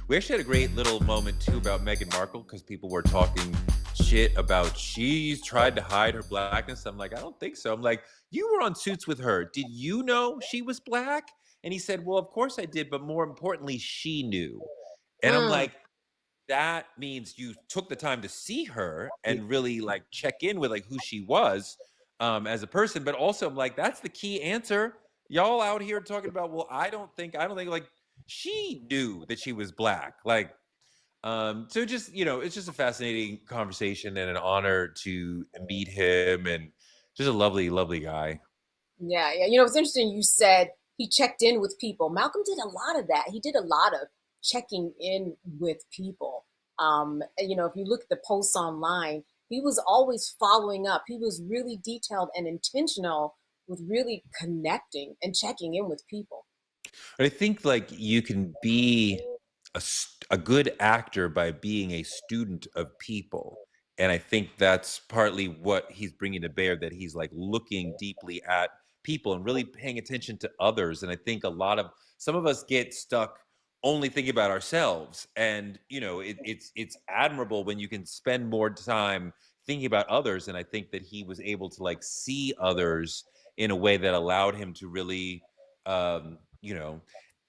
We actually had a great little moment too about Meghan Markle because people were talking shit about she's tried to hide her blackness. I'm like, I don't think so. I'm like, you were on Suits with her. Did you know she was black? And he said, well, of course I did, but more importantly, she knew. And I'm Mm. like, that means you took the time to see her and really like check in with like who she was as a person. But also, I'm like, that's the key answer. Y'all out here talking about, well, I don't think like she knew that she was black. Like, so just, it's just a fascinating conversation and an honor to meet him and just a lovely, lovely guy. Yeah, yeah. You know, it's interesting you said he checked in with people. Malcolm did a lot of that. He did a lot of checking in with people. And, you know, if you look at the posts online, he was always following up. He was really detailed and intentional with really connecting and checking in with people. I think like you can be a good actor by being a student of people. And I think that's partly what he's bringing to bear, that he's like looking deeply at people and really paying attention to others. And I think some of us get stuck only thinking about ourselves. And, it's admirable when you can spend more time thinking about others. And I think that he was able to like see others in a way that allowed him to really, um, you know,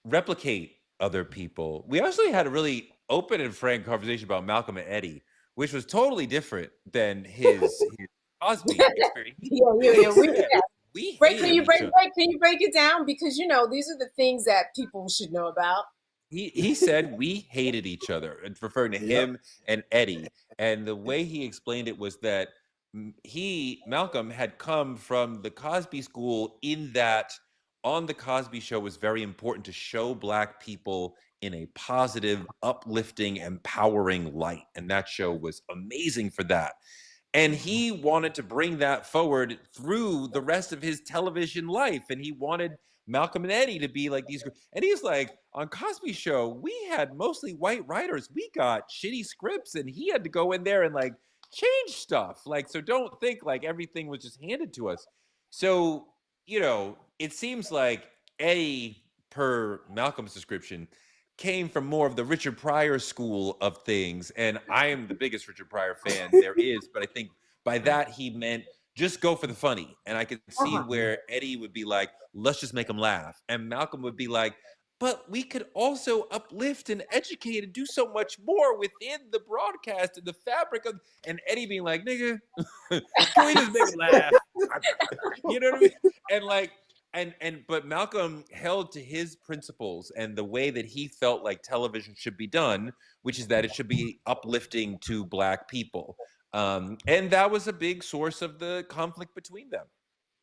replicate other people. We actually had a really open and frank conversation about Malcolm and Eddie, which was totally different than his Cosby experience. He Yeah, yeah, yeah. literally said we Break, can hated you each break, other. break, can you break it down? Because, you know, these are the things that people should know about. He said we hated each other, and referring to Yep. him and Eddie. And the way he explained it was that Malcolm had come from the Cosby School, in that on the Cosby Show was very important to show Black people in a positive, uplifting, empowering light, and that show was amazing for that. And he wanted to bring that forward through the rest of his television life. And he wanted Malcolm and Eddie to be like these. And he's like, on Cosby Show, we had mostly white writers. We got shitty scripts, and he had to go in there and like change stuff. Like, so don't think like everything was just handed to us. So, it seems like Eddie, per Malcolm's description, came from more of the Richard Pryor school of things. And I am the biggest Richard Pryor fan there is, but I think by that he meant just go for the funny. And I could see Uh-huh. where Eddie would be like, let's just make him laugh. And Malcolm would be like, but we could also uplift and educate and do so much more within the broadcast and the fabric of, and Eddie being like, nigga, can we just make him laugh? You know what I mean? And like, but Malcolm held to his principles and the way that he felt like television should be done, which is that it should be uplifting to Black people. And that was a big source of the conflict between them.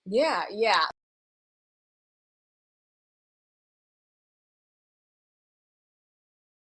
Yeah, yeah.